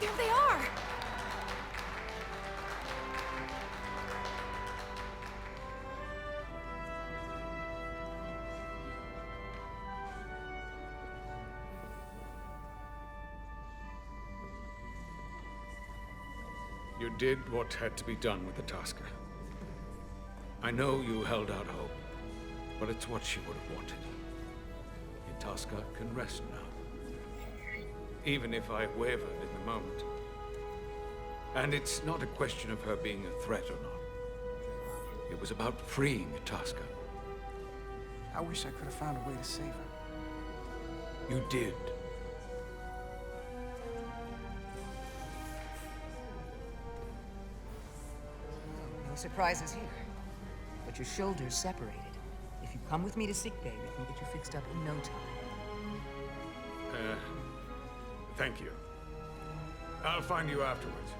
There they are! You did what had to be done with the Tasker. I know you held out hope, but it's what she would have wanted. The Tasker can rest now, even if I wavered in the moment. And it's not a question of her being a threat or not. It was about freeing the Tasker. I wish I could have found a way to save her. You did. No surprises here. But your shoulder's separated. If you come with me to sickbay, we can get you fixed up in no time. Thank you. I'll find you afterwards.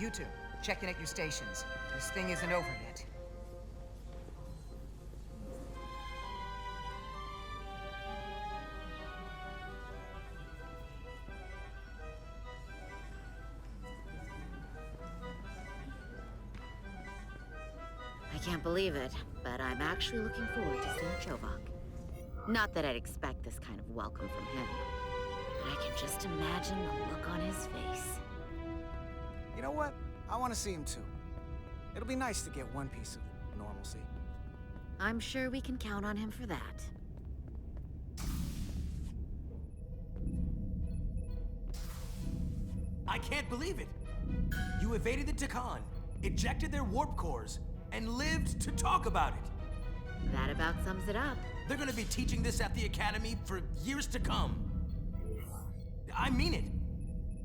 You two, check in at your stations. This thing isn't over yet. I can't believe it, but I'm actually looking forward to seeing Chobok. Not that I'd expect this kind of welcome from him, but I can just imagine the look on his face. You know what? I want to see him too. It'll be nice to get one piece of normalcy. I'm sure we can count on him for that. I can't believe it! You evaded the Takan, ejected their warp cores, and lived to talk about it! That about sums it up. They're gonna be teaching this at the Academy for years to come. I mean it.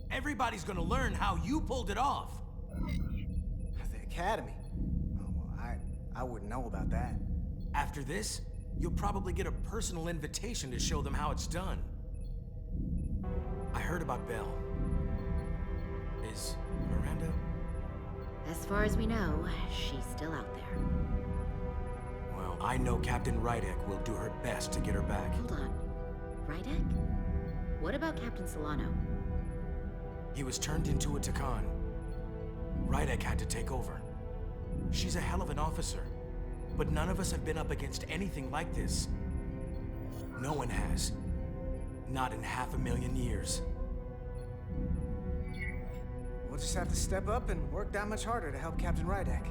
Everybody's gonna learn how you pulled it off. The Academy? Oh, well, I wouldn't know about that. After this, you'll probably get a personal invitation to show them how it's done. I heard about Belle. Is Miranda? As far as we know, she's still out there. Well, I know Captain Rydek will do her best to get her back. Hold on. Rydek? What about Captain Solano? He was turned into a Takan. Rydek had to take over. She's a hell of an officer, but none of us have been up against anything like this. No one has. Not in 500,000 years. We'll just have to step up and work that much harder to help Captain Rydek.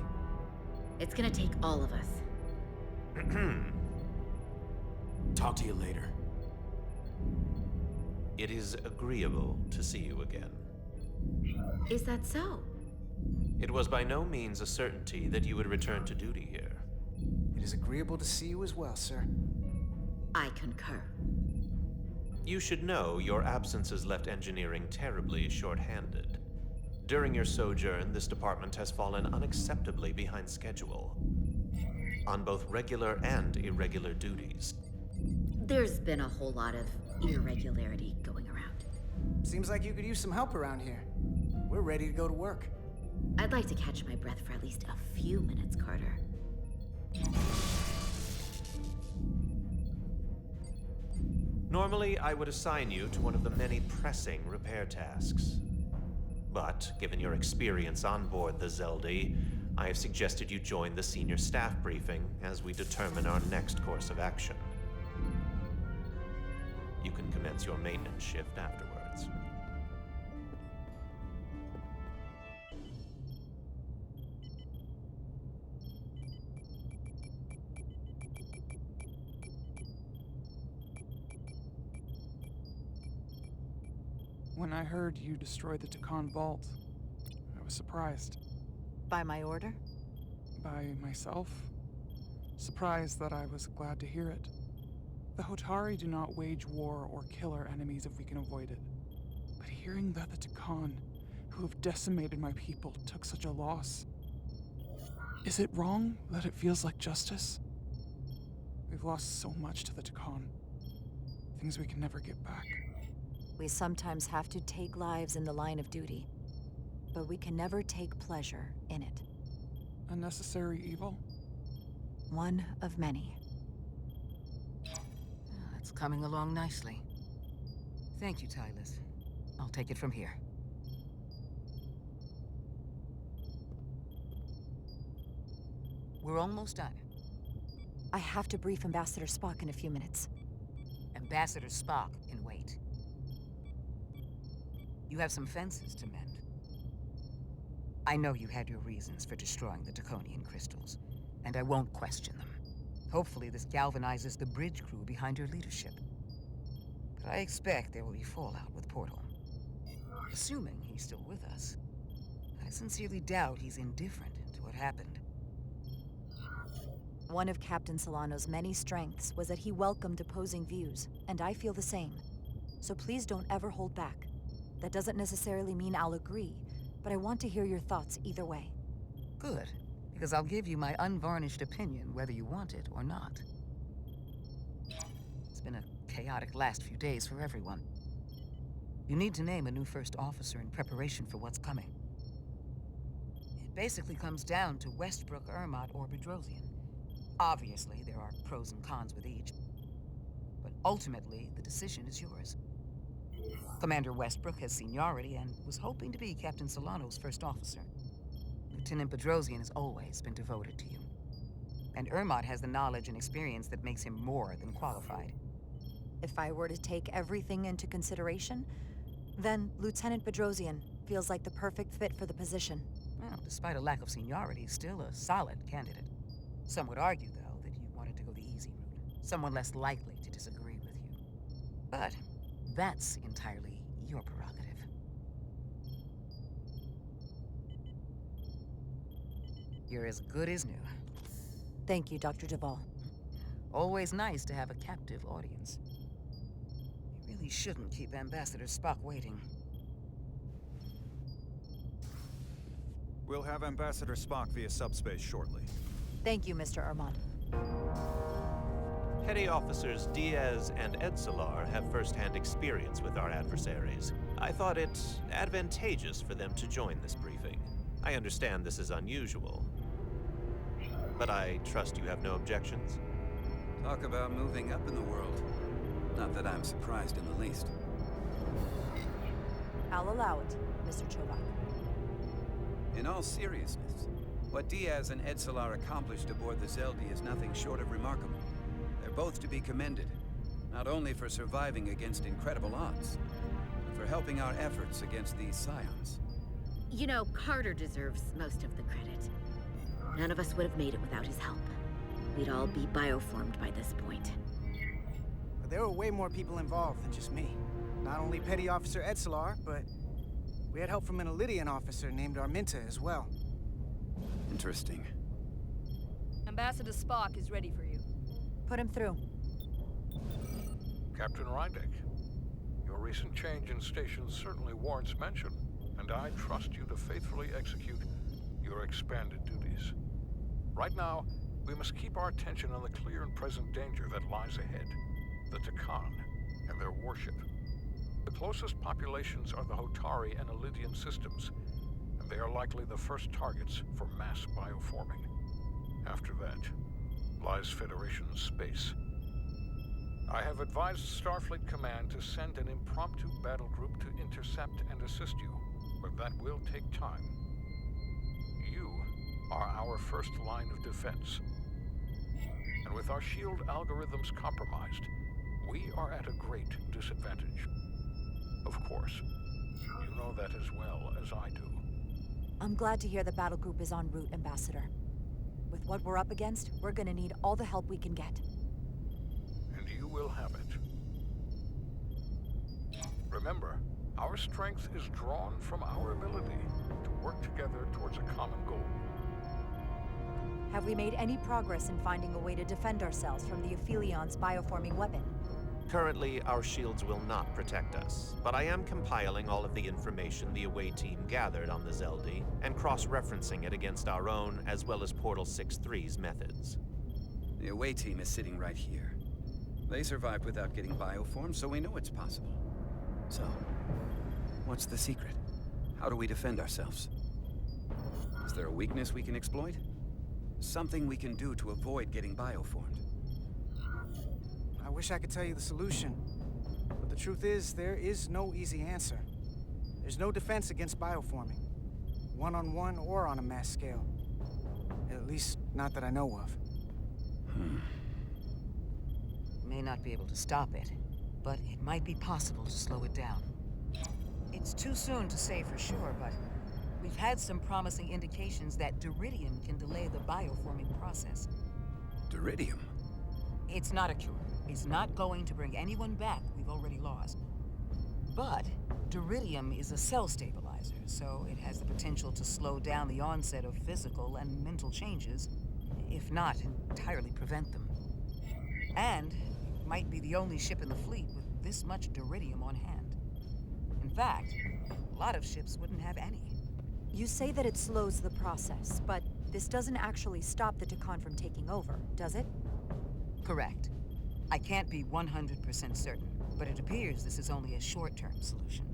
It's gonna take all of us. Talk to you later. It is agreeable to see you again. Is that so? It was by no means a certainty that you would return to duty here. It is agreeable to see you as well, sir. I concur. You should know your absence has left engineering terribly short-handed. During your sojourn, this department has fallen unacceptably behind schedule on both regular and irregular duties. There's been a whole lot of irregularity going around. Seems like you could use some help around here. We're ready to go to work. I'd like to catch my breath for at least a few minutes, Carter. Normally, I would assign you to one of the many pressing repair tasks. But, given your experience on board the Zeldi, I have suggested you join the senior staff briefing as we determine our next course of action. You can commence your maintenance shift afterwards. When I heard you destroyed the Takan vault, I was surprised. By my order? By myself? Surprised that I was glad to hear it. The Hotari do not wage war or kill our enemies if we can avoid it. But hearing that the Takan, who have decimated my people, took such a loss... Is it wrong that it feels like justice? We've lost so much to the Takan. Things we can never get back. We sometimes have to take lives in the line of duty, but we can never take pleasure in it. A necessary evil? One of many. It's coming along nicely. Thank you, Tylus. I'll take it from here. We're almost done. I have to brief Ambassador Spock in a few minutes. Ambassador Spock can wait. You have some fences to mend. I know you had your reasons for destroying the Draconian crystals, and I won't question them. Hopefully this galvanizes the bridge crew behind your leadership. But I expect there will be fallout with Portal. Assuming he's still with us. I sincerely doubt he's indifferent to what happened. One of Captain Solano's many strengths was that he welcomed opposing views, and I feel the same. So please don't ever hold back. That doesn't necessarily mean I'll agree, but I want to hear your thoughts either way. Good, because I'll give you my unvarnished opinion whether you want it or not. It's been a chaotic last few days for everyone. You need to name a new first officer in preparation for what's coming. It basically comes down to Westbrook, Ermot, or Bedrosian. Obviously, there are pros and cons with each, but ultimately, the decision is yours. Commander Westbrook has seniority and was hoping to be Captain Solano's first officer. Lieutenant Bedrosian has always been devoted to you. And Ermot has the knowledge and experience that makes him more than qualified. If I were to take everything into consideration, then Lieutenant Bedrosian feels like the perfect fit for the position. Well, despite a lack of seniority, still a solid candidate. Some would argue, though, that you wanted to go the easy route, someone less likely to disagree with you. But that's entirely your prerogative. You're as good as new. Thank you, Dr. Duvall. Always nice to have a captive audience. You really shouldn't keep Ambassador Spock waiting. We'll have Ambassador Spock via subspace shortly. Thank you, Mr. Ermot. Petty Officers Diaz and Edsolar have first-hand experience with our adversaries. I thought it advantageous for them to join this briefing. I understand this is unusual, but I trust you have no objections? Talk about moving up in the world. Not that I'm surprised in the least. I'll allow it, Mr. Chobak. In all seriousness, what Diaz and Edsolar accomplished aboard the Zeldi is nothing short of remarkable. They're both to be commended, not only for surviving against incredible odds, but for helping our efforts against these scions. You know, Carter deserves most of the credit. None of us would have made it without his help. We'd all be bioformed by this point. But there were way more people involved than just me. Not only Petty Officer Edsolar, but we had help from an Elydian officer named Arminta as well. Interesting. Ambassador Spock is ready for you. Put him through. Captain Rydek, your recent change in station certainly warrants mention, and I trust you to faithfully execute your expanded duties. Right now, we must keep our attention on the clear and present danger that lies ahead, the Takan and their warship. The closest populations are the Hotari and Elydian systems, and they are likely the first targets for mass bioforming. After that, lies Federation space. I have advised Starfleet Command to send an impromptu battle group to intercept and assist you, but that will take time. You are our first line of defense. And with our shield algorithms compromised, we are at a great disadvantage. Of course, you know that as well as I do. I'm glad to hear the battle group is en route, Ambassador. With what we're up against, we're gonna need all the help we can get. And you will have it. Remember, our strength is drawn from our ability to work together towards a common goal. Have we made any progress in finding a way to defend ourselves from the Aphilion's bioforming weapon? Currently, our shields will not protect us, but I am compiling all of the information the away team gathered on the Zeldi and cross-referencing it against our own as well as Portal 6-3's methods. The away team is sitting right here. They survived without getting bioformed, so we know it's possible. So, what's the secret? How do we defend ourselves? Is there a weakness we can exploit? Something we can do to avoid getting bioformed? I wish I could tell you the solution. But the truth is, there is no easy answer. There's no defense against bioforming. One-on-one or on a mass scale. At least, not that I know of. May not be able to stop it, but it might be possible to slow it down. It's too soon to say for sure, but we've had some promising indications that Duridium can delay the bioforming process. Duridium? It's not a cure. It's not going to bring anyone back we've already lost. But Duridium is a cell stabilizer, so it has the potential to slow down the onset of physical and mental changes, if not entirely prevent them. And it might be the only ship in the fleet with this much Duridium on hand. In fact, a lot of ships wouldn't have any. You say that it slows the process, but this doesn't actually stop the Takan from taking over, does it? Correct. I can't be 100% certain, but it appears this is only a short-term solution.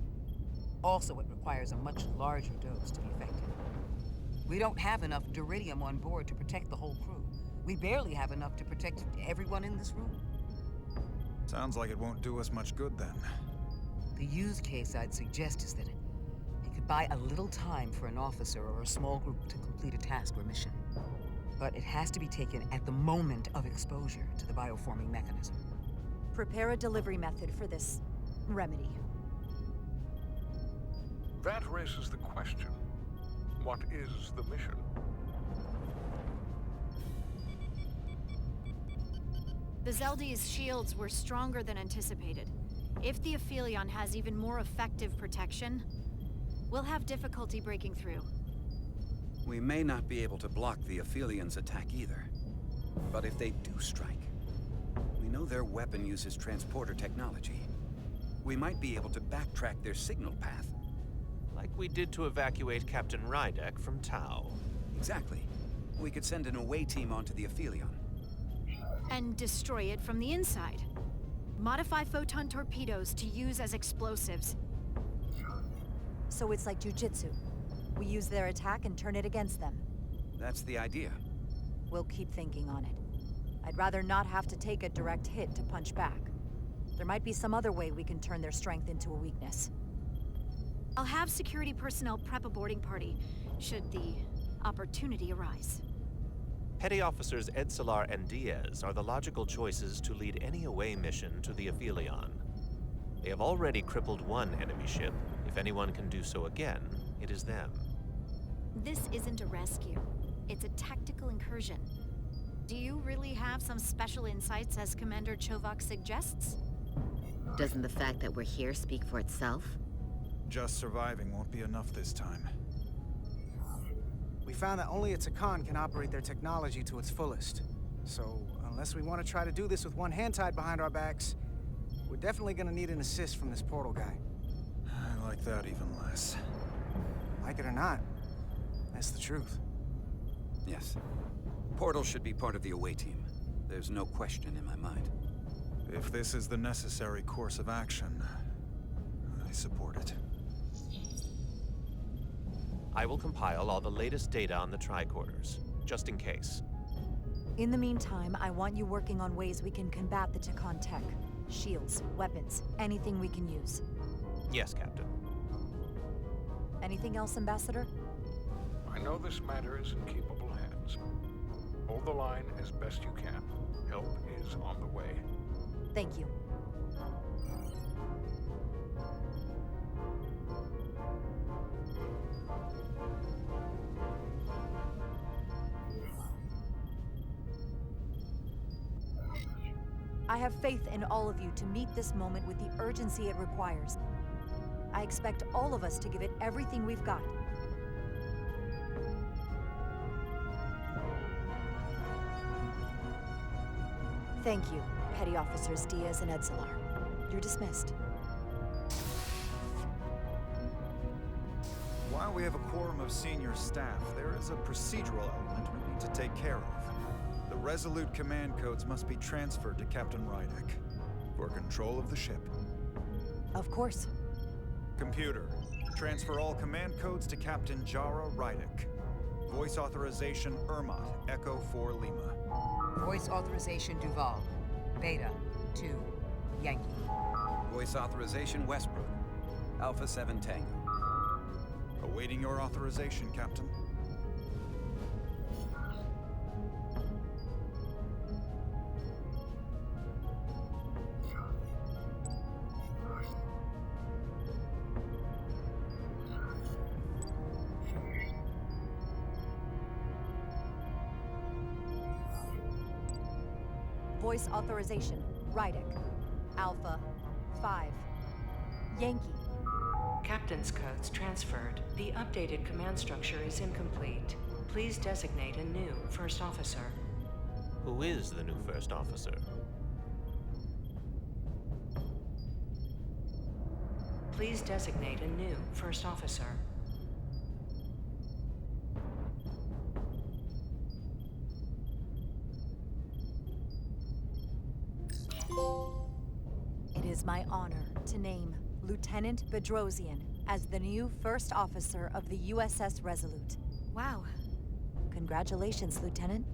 Also, it requires a much larger dose to be effective. We don't have enough Duridium on board to protect the whole crew. We barely have enough to protect everyone in this room. Sounds like it won't do us much good then. The use case I'd suggest is that it could buy a little time for an officer or a small group to complete a task or mission. But it has to be taken at the moment of exposure to the bioforming mechanism. Prepare a delivery method for this remedy. That raises the question. What is the mission? The Zeldi's shields were stronger than anticipated. If the Aphelion has even more effective protection, we'll have difficulty breaking through. We may not be able to block the Aphelions' attack either. But if they do strike, we know their weapon uses transporter technology. We might be able to backtrack their signal path. Like we did to evacuate Captain Rydek from Tau. Exactly. We could send an away team onto the Aphelion. And destroy it from the inside. Modify photon torpedoes to use as explosives. So it's like jujitsu. We use their attack and turn it against them. That's the idea. We'll keep thinking on it. I'd rather not have to take a direct hit to punch back. There might be some other way we can turn their strength into a weakness. I'll have security personnel prep a boarding party, should the opportunity arise. Petty Officers Edsalar and Diaz are the logical choices to lead any away mission to the Aphelion. They have already crippled one enemy ship. If anyone can do so again, it is them. This isn't a rescue. It's a tactical incursion. Do you really have some special insights, as Commander Chovak suggests? Doesn't the fact that we're here speak for itself? Just surviving won't be enough this time. We found that only a Takan can operate their technology to its fullest. So, unless we want to try to do this with one hand tied behind our backs, we're definitely gonna need an assist from this portal guy. I like that even less. Like it or not, that's the truth. Yes. Portal should be part of the away team. There's no question in my mind. If this is the necessary course of action, I support it. I will compile all the latest data on the tricorders, just in case. In the meantime, I want you working on ways we can combat the Takan tech. Shields, weapons, anything we can use. Yes, Captain. Anything else, Ambassador? I know this matter is in capable hands. Hold the line as best you can. Help is on the way. Thank you. I have faith in all of you to meet this moment with the urgency it requires. I expect all of us to give it everything we've got. Thank you, Petty Officers Diaz and Edsalar. You're dismissed. While we have a quorum of senior staff, there is a procedural element we need to take care of. The Resolute command codes must be transferred to Captain Rydek for control of the ship. Of course. Computer, transfer all command codes to Captain Jara Rydek. Voice authorization Ermot, Echo 4 Lima. Voice authorization Duval. Beta 2 Yankee. Voice authorization Westbrook. Alpha 7 Tango. Awaiting your authorization, Captain. Voice authorization. Rydek. Alpha 5. Yankee. Captain's codes transferred. The updated command structure is incomplete. Please designate a new first officer. Who is the new first officer? Please designate a new first officer. It is my honor to name Lieutenant Bedrosian as the new first officer of the USS Resolute. Wow. Congratulations, Lieutenant.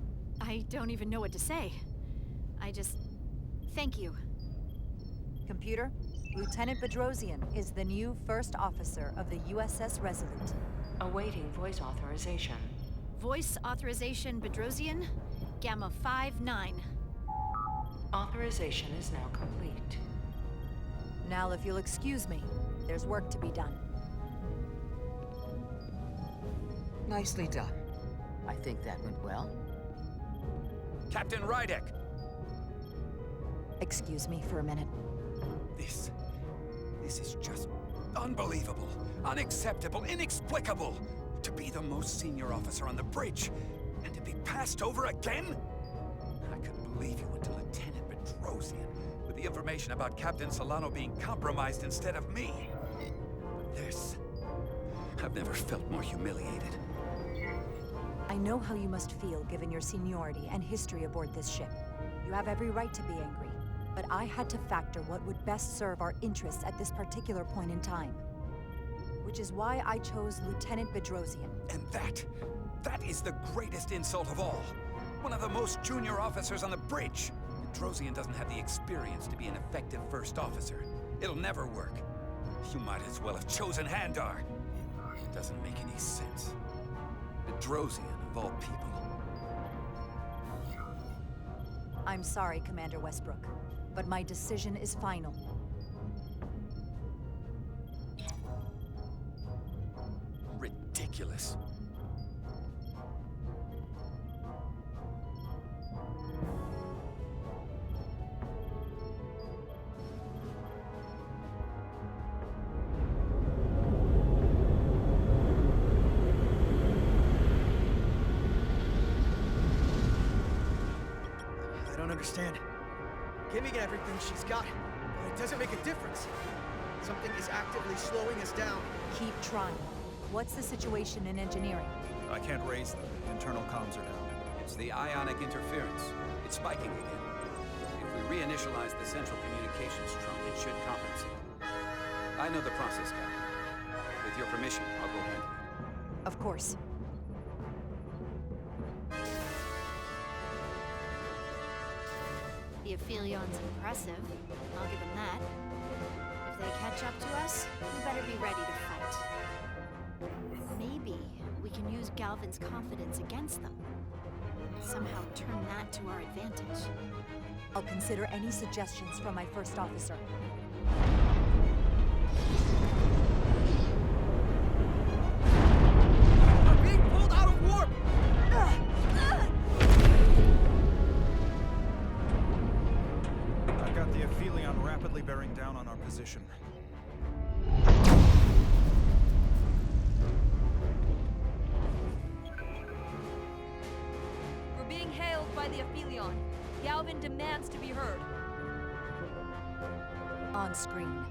I don't even know what to say. Thank you. Computer, Lieutenant Bedrosian is the new first officer of the USS Resolute. Awaiting voice authorization. Voice authorization Bedrosian, Gamma 5-9. Authorization is now complete. Now, if you'll excuse me, there's work to be done. Nicely done. I think that went well. Captain Rydek! Excuse me for a minute. This is just unbelievable, unacceptable, inexplicable. To be the most senior officer on the bridge, and to be passed over again? I couldn't believe you went to Lieutenant Bedrosian with the information about Captain Solano being compromised instead of me. This... I've never felt more humiliated. I know how you must feel given your seniority and history aboard this ship. You have every right to be angry, but I had to factor what would best serve our interests at this particular point in time. Which is why I chose Lieutenant Bedrosian. And that is the greatest insult of all. One of the most junior officers on the bridge. Bedrosian doesn't have the experience to be an effective first officer. It'll never work. You might as well have chosen Handar. It doesn't make any sense. Bedrosian, of all people. I'm sorry, Commander Westbrook, but my decision is final. Ridiculous. I don't understand. Giving everything she's got, but it doesn't make a difference. Something is actively slowing us down. Keep trying. What's the situation in engineering? I can't raise them. Internal comms are down. It's the ionic interference. It's spiking again. If we reinitialize the central communications trunk, it should compensate. I know the process, Captain. With your permission, I'll go handle it. Of course. The Aphilion's impressive. I'll give them that. If they catch up to us, we better be ready to fight. Maybe we can use Galvin's confidence against them. Somehow turn that to our advantage. I'll consider any suggestions from my first officer. I'm being pulled out of warp! I've got the Aphelion rapidly bearing down on our position. We're being hailed by the Aphelion. Galvin demands to be heard. On screen.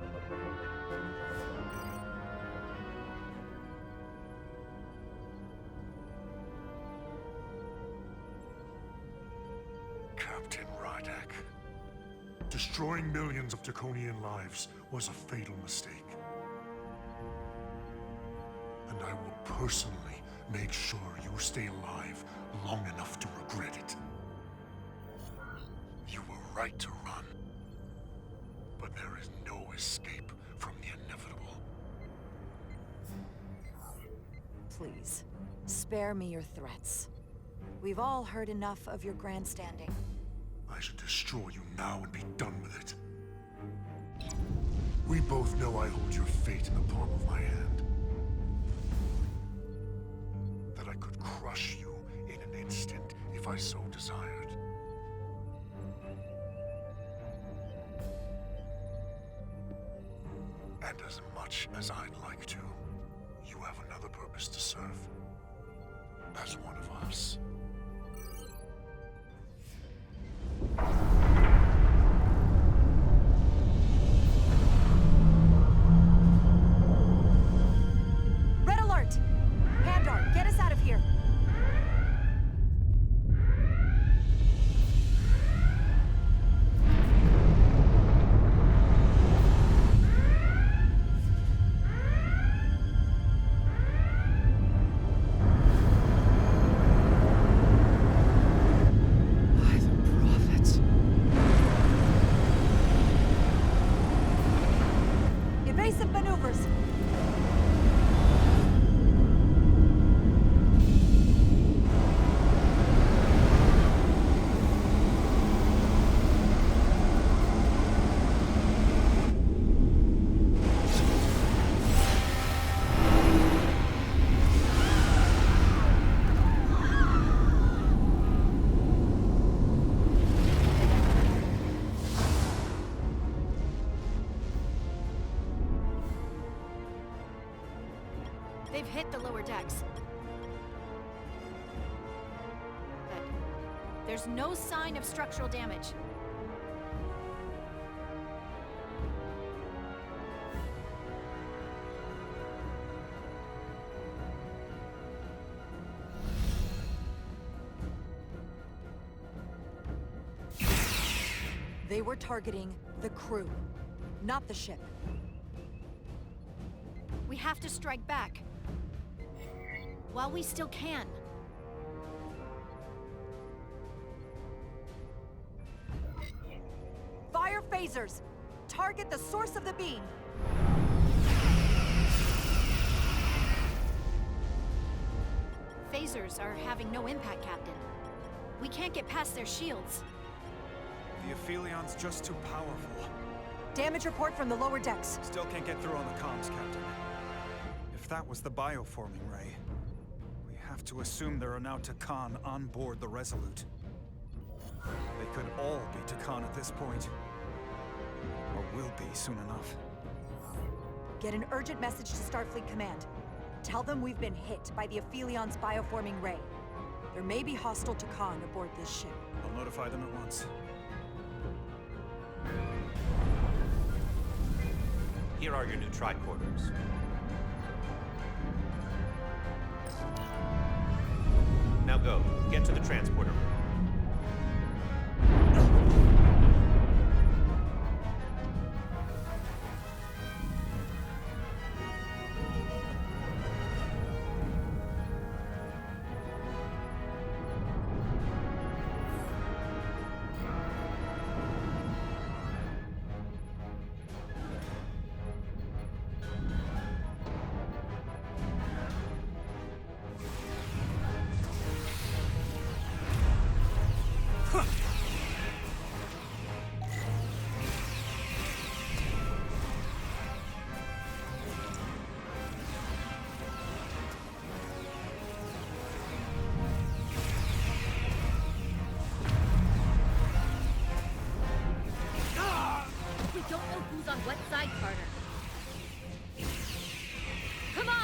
Captain Rydek. Destroying millions of Draconian lives was a fatal mistake. And I will personally make sure you stay alive long enough to regret it. You were right to run. But there is no escape from the inevitable. please. Spare me your threats. We've all heard enough of your grandstanding. I should destroy you now and be done with it. We both know I hold your fate in the palm of my hand. That I could crush you in an instant if I so desired. And as much as I'd like to, you have another purpose to serve. As one of us. Red alert! Pandar, get us out of here! Evasive maneuvers! They've hit the lower decks. But there's no sign of structural damage. They were targeting the crew, not the ship. We have to strike back. While we still can. Fire phasers! Target the source of the beam! Phasers are having no impact, Captain. We can't get past their shields. The Aphilion's just too powerful. Damage report from the lower decks. Still can't get through on the comms, Captain. If that was the bioforming ray, we have to assume there are now Takan on board the Resolute. They could all be Takan at this point. Or will be soon enough. Get an urgent message to Starfleet Command. Tell them we've been hit by the Aphilion's bioforming ray. There may be hostile Takan aboard this ship. I'll notify them at once. Here are your new tricorders. Now go. Get to the transporter room. We don't know who's on what side, Carter. Come on!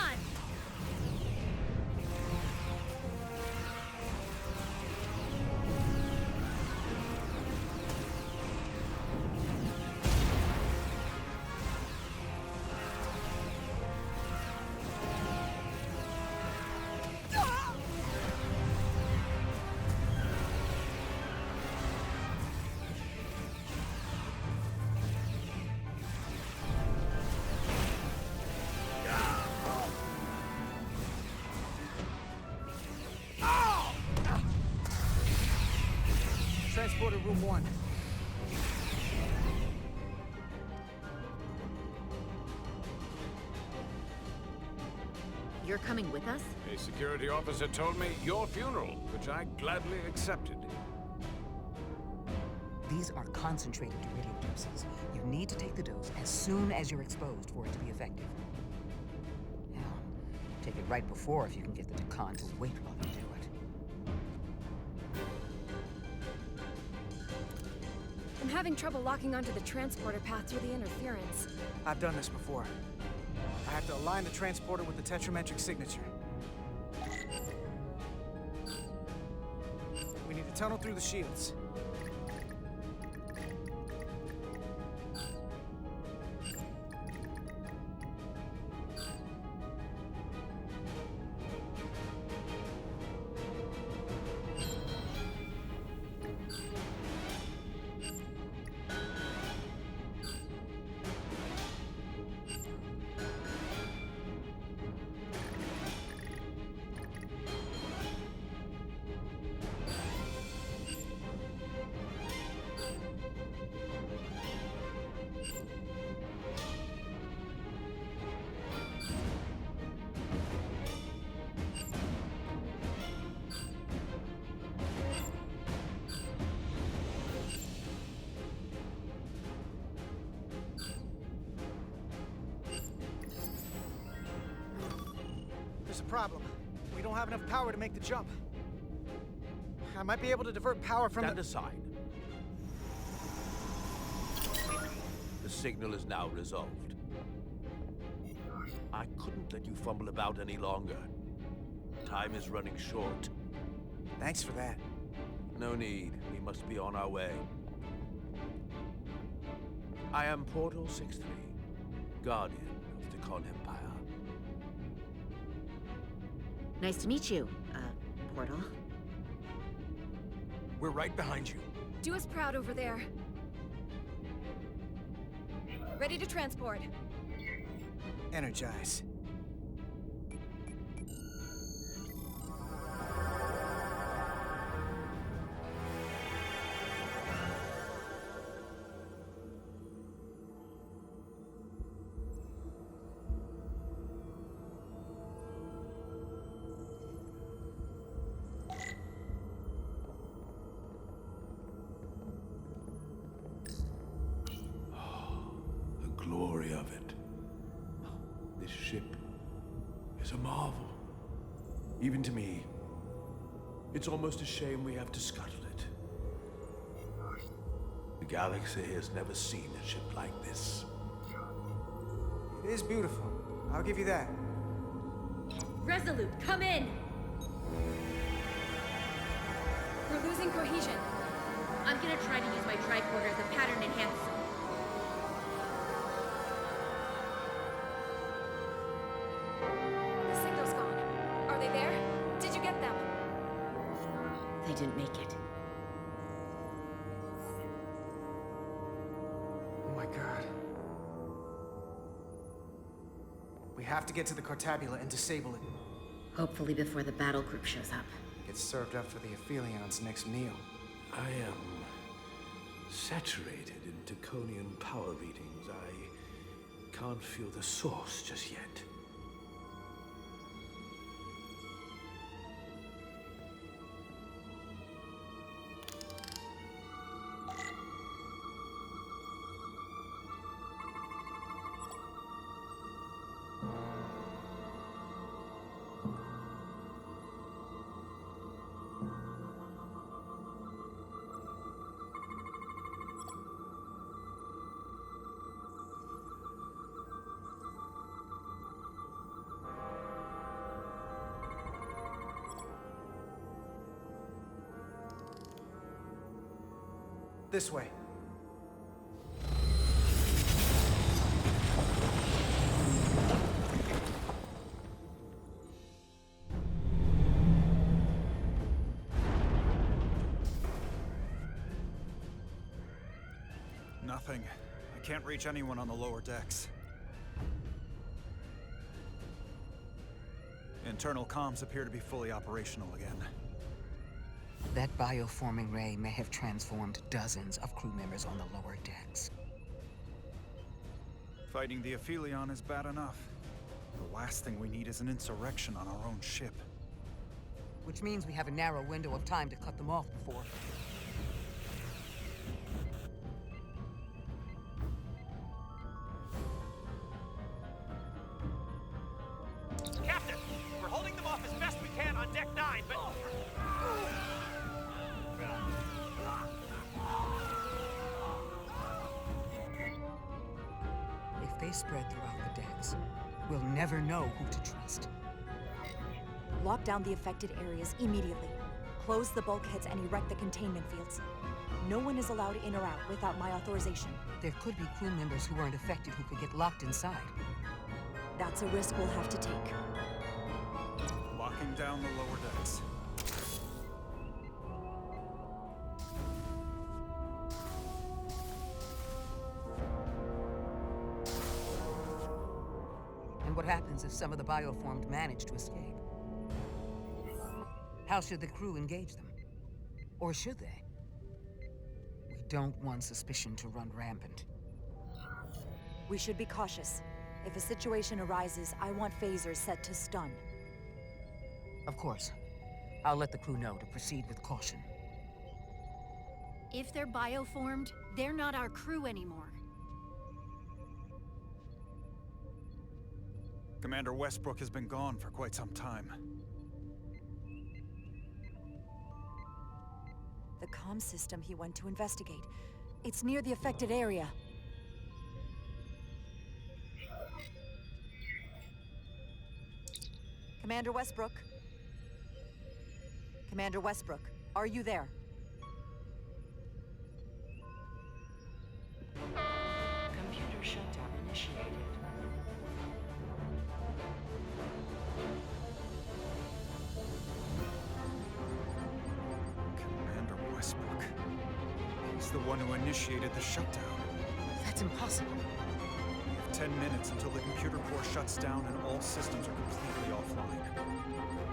Transporter room 1. You're coming with us? A security officer told me your funeral, which I gladly accepted. These are concentrated iridium doses. You need to take the dose as soon as you're exposed for it to be effective. Now, take it right before if you can get the Takan to wait while you do it. I'm having trouble locking onto the transporter path through the interference. I've done this before. I have to align the transporter with the tetrametric signature. We need to tunnel through the shields. There's a problem. We don't have enough power to make the jump. I might be able to divert power from Stand aside. The signal is now resolved. I couldn't let you fumble about any longer. Time is running short. Thanks for that. No need. We must be on our way. I am Portal 6-3, Guardian of the Takan Empire. Nice to meet you, Portal. We're right behind you. Do us proud over there. Ready to transport. Energize. Glory of it. This ship is a marvel. Even to me, it's almost a shame we have to scuttle it. The galaxy has never seen a ship like this. It is beautiful. I'll give you that. Resolute, come in! We're losing cohesion. I'm gonna try to use my tricorder as a pattern enhancer. The signal's gone. Are they there? Did you get them? They didn't make it. Oh my god. We have to get to the Cartabula and disable it. Hopefully before the battle group shows up. Get served up for the Aphelions' next meal. I am saturated in Taconian power readings. I can't feel the source just yet. This way. Nothing. I can't reach anyone on the lower decks. Internal comms appear to be fully operational again. That bioforming ray may have transformed dozens of crew members on the lower decks. Fighting the Aphelion is bad enough. The last thing we need is an insurrection on our own ship. Which means we have a narrow window of time to cut them off before. Captain, we're holding them off as best we can on Deck 9, but... If they spread throughout the decks, we'll never know who to trust. Lock down the affected areas immediately. Close the bulkheads and erect the containment fields. No one is allowed in or out without my authorization. There could be crew members who weren't affected who could get locked inside. That's a risk we'll have to take. Locking down the lower decks. And what happens if some of the bioformed manage to escape? How should the crew engage them? Or should they? We don't want suspicion to run rampant. We should be cautious. If a situation arises, I want phasers set to stun. Of course. I'll let the crew know to proceed with caution. If they're bioformed, they're not our crew anymore. Commander Westbrook has been gone for quite some time. The comm system he went to investigate. It's near the affected area. Commander Westbrook? Commander Westbrook, are you there? Computer shutdown initiated. Commander Westbrook. He's the one who initiated the shutdown. That's impossible. We have 10 minutes until the computer core shuts down and all systems are completely offline.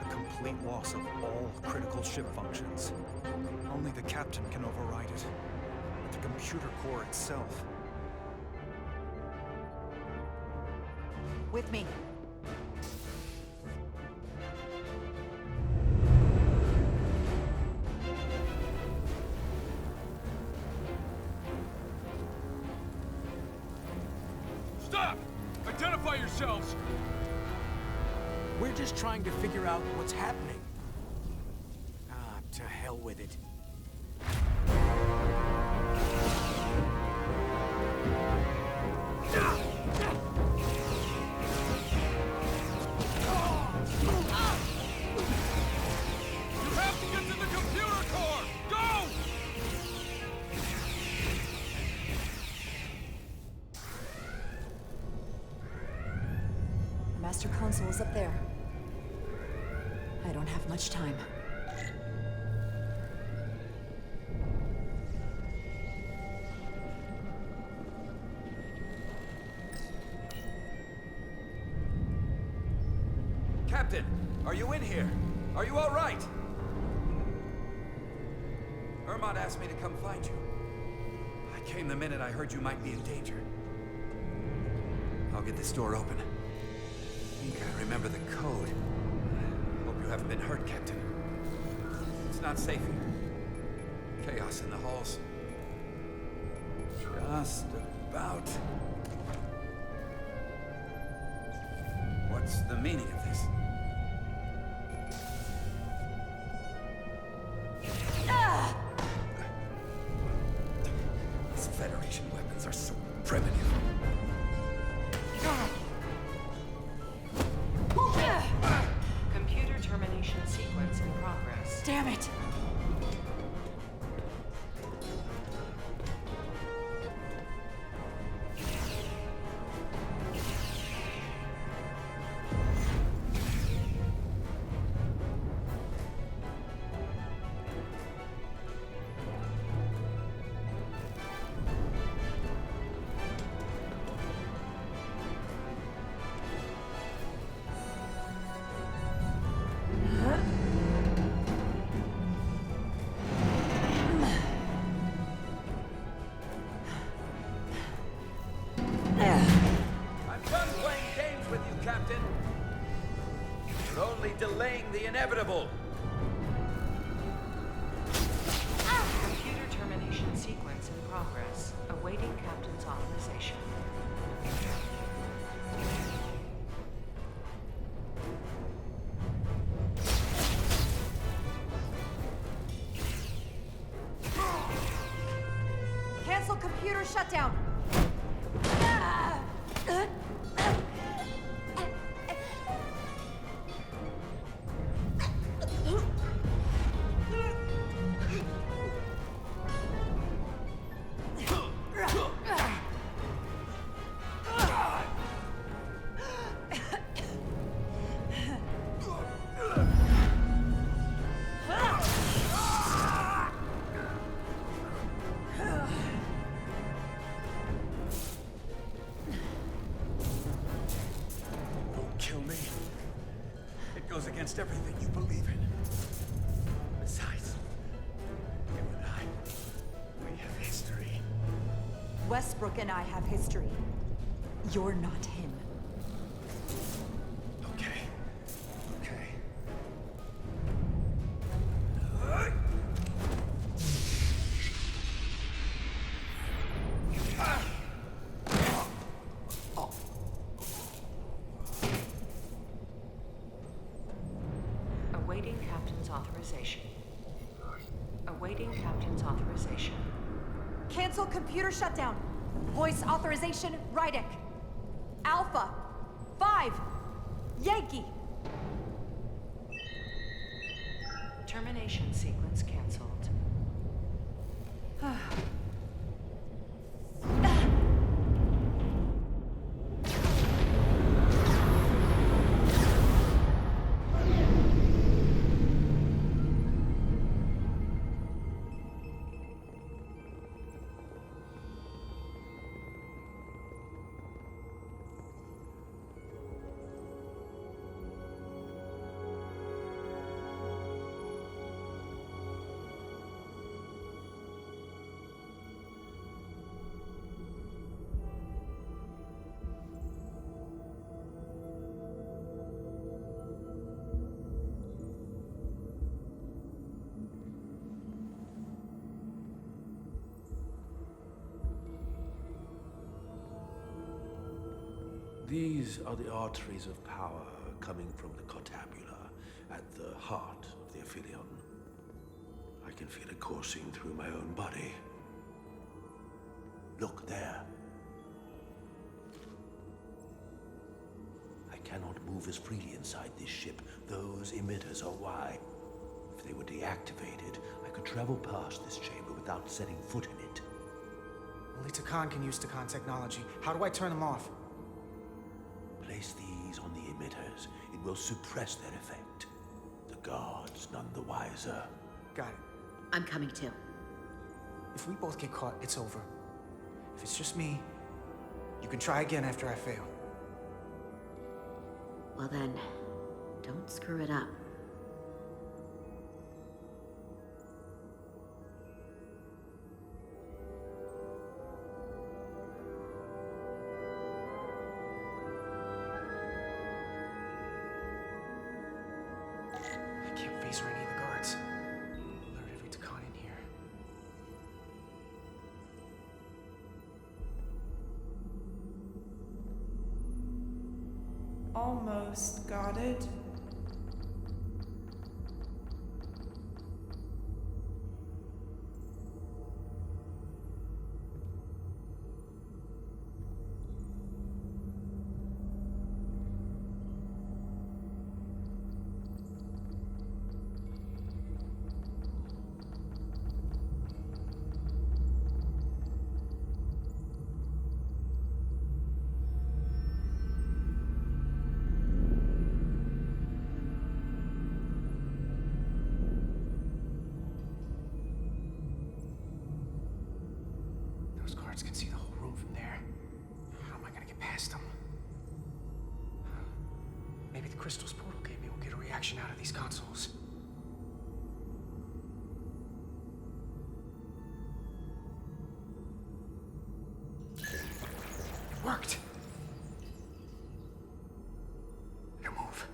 A complete loss of all critical ship functions. Only the captain can override it. But the computer core itself... With me. Stop! Identify yourselves! We're just trying to figure out what's happening. Ah, to hell with it. You have to get to the computer core! Go! The master console is up there. I don't have much time. Captain, are you in here? Are you all right? Ermot asked me to come find you. I came the minute I heard you might be in danger. I'll get this door open. I think I remember the code. Hope you haven't been hurt, Captain. It's not safe here. Chaos in the halls. Just about. What's the meaning of this? These Federation weapons are so primitive. Computer termination sequence in progress. Damn it! inevitable! Computer termination sequence in progress. Awaiting Captain's authorization. Cancel computer shutdown! Against everything you believe in. Besides, you and I, we have history. Westbrook and I have history. You're not him. Okay. Okay. Awaiting Captain's authorization. Awaiting Captain's authorization. Cancel computer shutdown. Voice authorization, Rydek. Alpha 5 Yankee. Termination sequence cancelled. These are the arteries of power coming from the cortabula at the heart of the Aphelion. I can feel it coursing through my own body. Look there. I cannot move as freely inside this ship. Those emitters are why. If they were deactivated, I could travel past this chamber without setting foot in it. Only Takan can use Takan technology. How do I turn them off? Place these on the emitters. It will suppress their effect. The guards none the wiser. Got it. I'm coming too. If we both get caught, it's over. If it's just me, you can try again after I fail. Well then, don't screw it up. I can't face or any of the guards. Alert every Takan in here. Almost got it. Those guards can see the whole room from there. How am I gonna get past them? Maybe the crystal's portal gave me will get a reaction out of these consoles. It worked! Now move.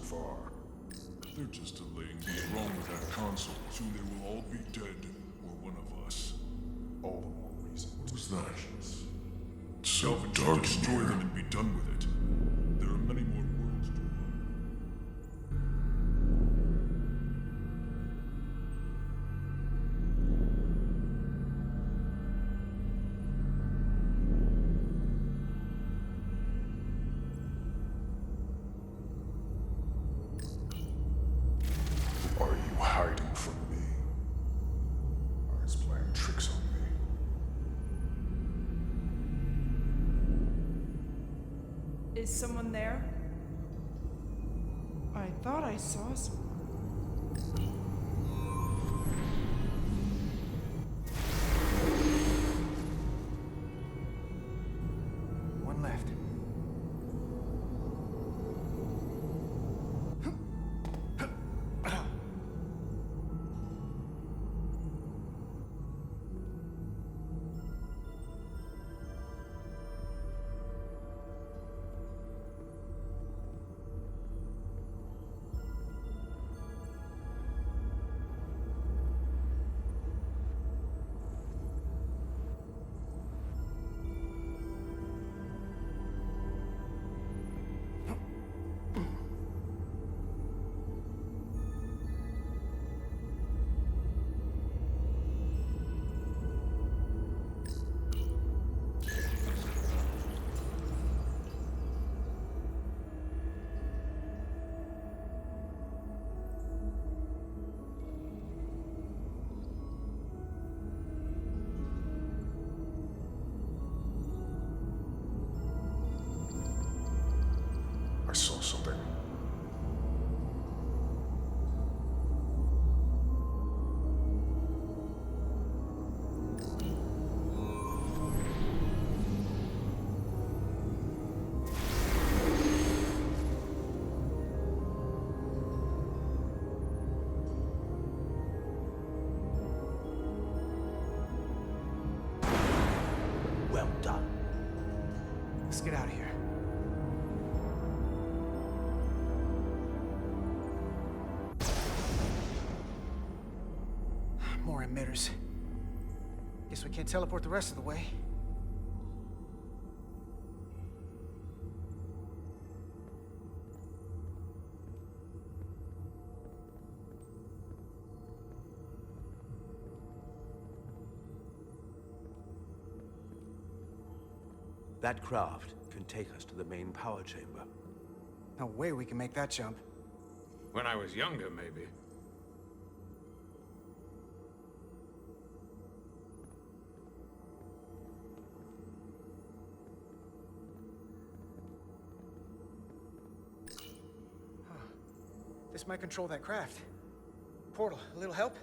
far. They're just delaying what's wrong with that console. Soon they will all be dead, or one of us. All the more reason. Who's that? It's so dark. Destroy them and be done with it. There are many more worlds to run. Are you hiding from me? Or is playing tricks on me? Is someone there? I thought I saw someone. One left. I saw something. Well done. Let's get out of here. More emitters. Guess we can't teleport the rest of the way. That craft can take us to the main power chamber. No way we can make that jump. When I was younger, maybe. This might control that craft. Portal, a little help?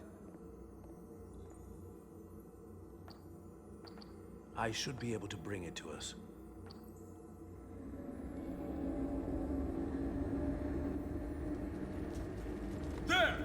I should be able to bring it to us. There!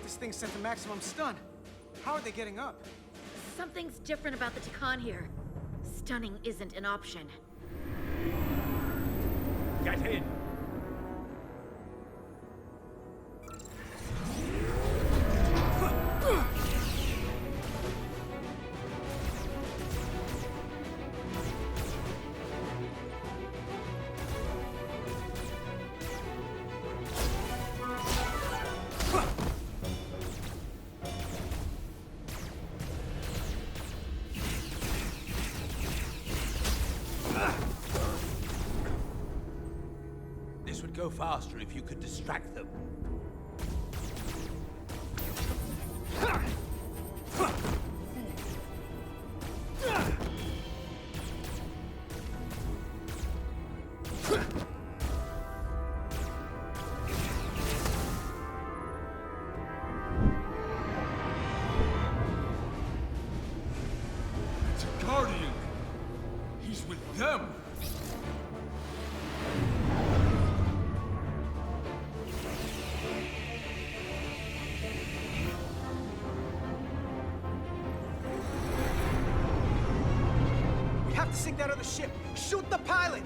This thing sent to maximum stun. How are they getting up? Something's different about the Takan here. Stunning isn't an option. Get in! would go faster if you could distract them. It's a Guardian. He's with them. We have to sink that other ship. Shoot the pilot!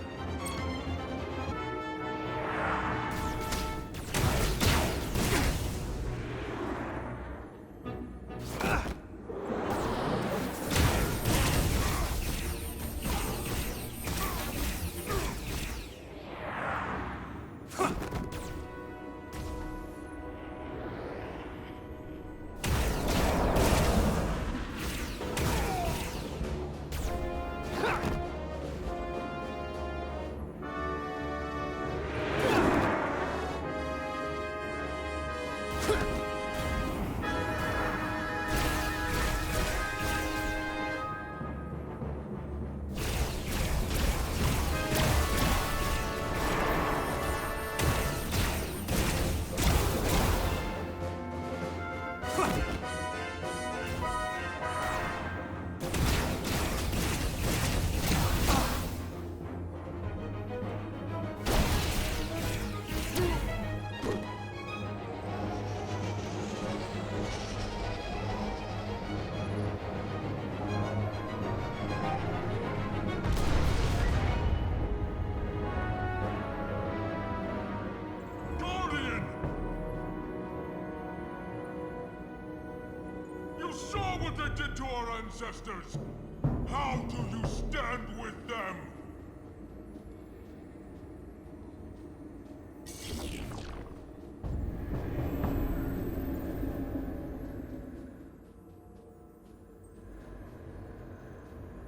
Guardian! You saw what they did to our ancestors! How do you stand with them?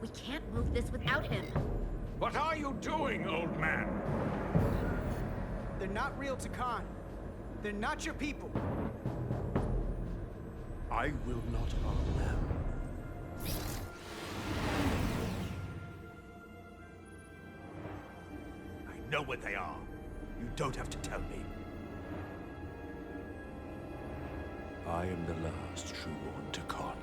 We can't move this without him. What are you doing, old man? They're not real Takan. They're not your people. I will not harm them. I know what they are. You don't have to tell me. I am the last true-born Takan.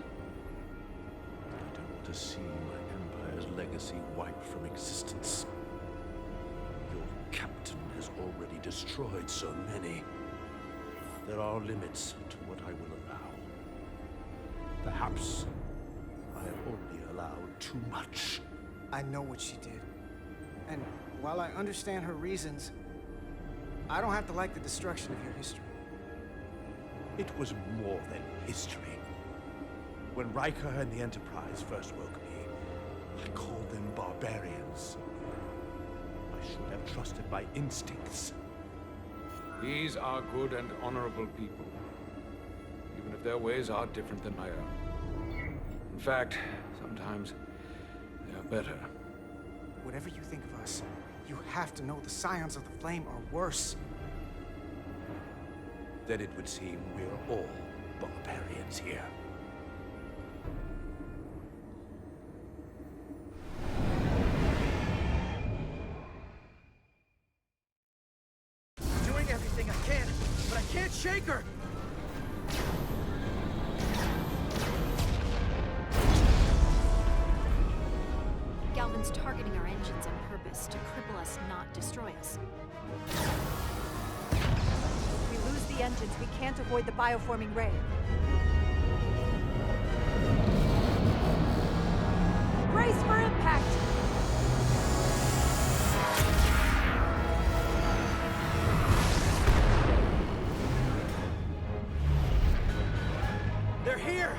I don't want to see my Empire's legacy wiped from existence. Your captain has already destroyed so many. There are limits to what I will allow. Perhaps I have already allowed too much. I know what she did. And while I understand her reasons, I don't have to like the destruction of your history. It was more than history. When Riker and the Enterprise first woke me, I called them barbarians. I should have trusted my instincts. These are good and honorable people, even if their ways are different than my own. In fact, sometimes they are better. Whatever you think of us, you have to know the Scions of the Flame are worse. Then it would seem we're all barbarians here. Doing everything I can, but I can't shake her! Galvin's targeting our engines on purpose to cripple us, not destroy us. If we lose the engines, we can't avoid the bioforming ray. Brace for impact! They're here!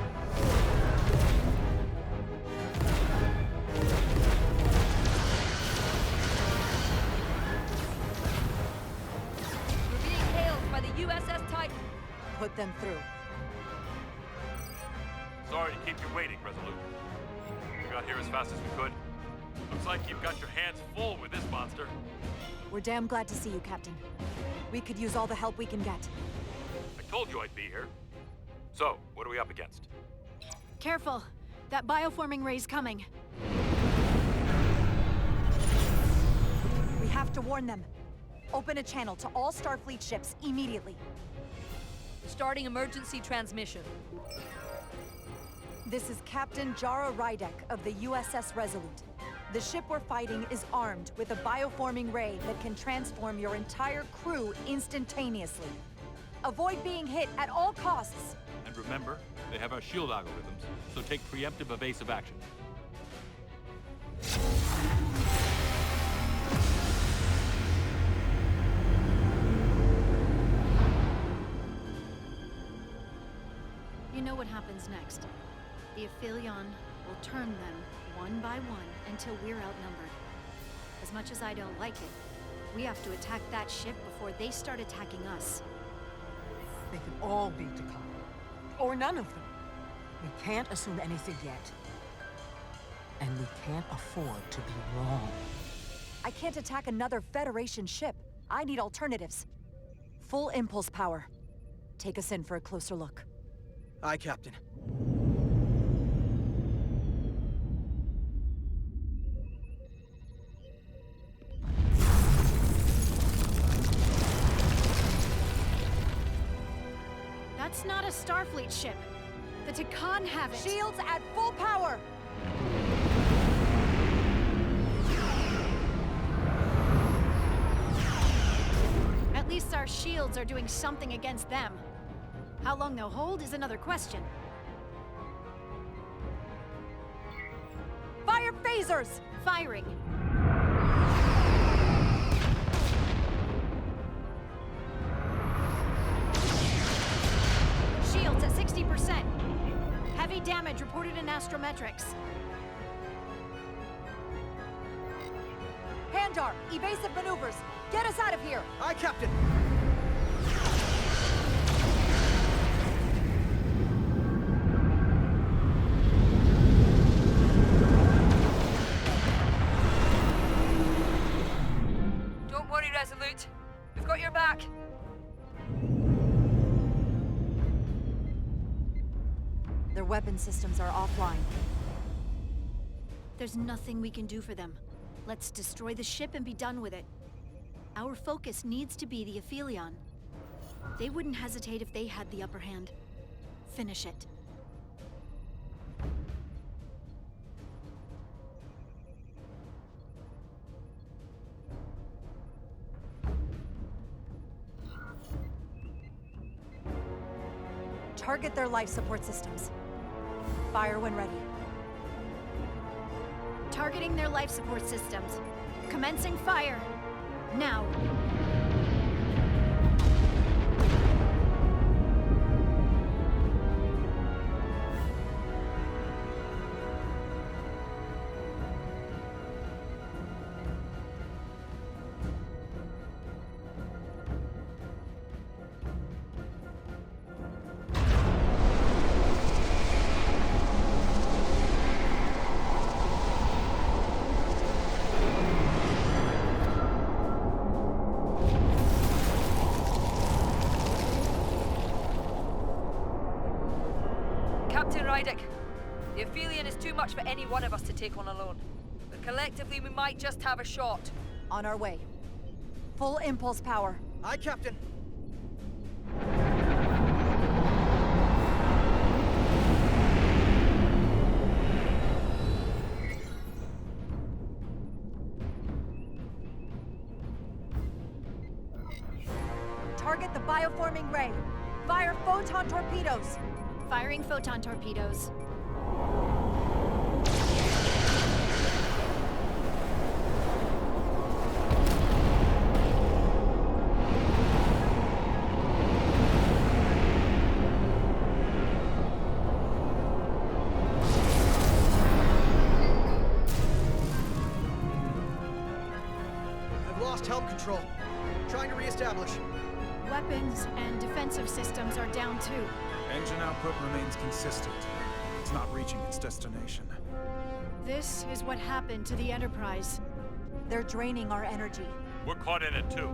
We're being hailed by the USS Titan. Put them through. Sorry to keep you waiting, Resolute. We got here as fast as we could. Looks like you've got your hands full with this monster. We're damn glad to see you, Captain. We could use all the help we can get. I told you I'd be here. So, what are we up against? Careful! That bioforming ray's coming. We have to warn them. Open a channel to all Starfleet ships immediately. Starting emergency transmission. This is Captain Jara Rydek of the USS Resolute. The ship we're fighting is armed with a bioforming ray that can transform your entire crew instantaneously. Avoid being hit at all costs. And remember, they have our shield algorithms, so take preemptive evasive action. You know what happens next. The Aphelion will turn them one by one until we're outnumbered. As much as I don't like it, we have to attack that ship before they start attacking us. They can all be Takana. Or none of them. We can't assume anything yet. And we can't afford to be wrong. I can't attack another Federation ship. I need alternatives. Full impulse power. Take us in for a closer look. Aye, Captain. That's not a Starfleet ship. The Takan have it. Shields at full power! At least our shields are doing something against them. How long they'll hold is another question. Fire phasers! Firing. Shields at 60%. Heavy damage reported in astrometrics. Handar, evasive maneuvers! Get us out of here! Aye, Captain! Don't worry, Resolute. We've got your back. Their weapon systems are offline. There's nothing we can do for them. Let's destroy the ship and be done with it. Our focus needs to be the Aphelion. They wouldn't hesitate if they had the upper hand. Finish it. Target their life support systems. Fire when ready. Targeting their life support systems. Commencing fire. Now. Captain Rydek, the Aphelion is too much for any one of us to take on alone. But collectively, we might just have a shot. On our way. Full impulse power. Aye, Captain. Target the bioforming ray. Fire photon torpedoes. Firing photon torpedoes. I've lost help control. Trying to reestablish. Weapons and defensive systems are down too. Engine output remains consistent. It's not reaching its destination. This is what happened to the Enterprise. They're draining our energy. We're caught in it too.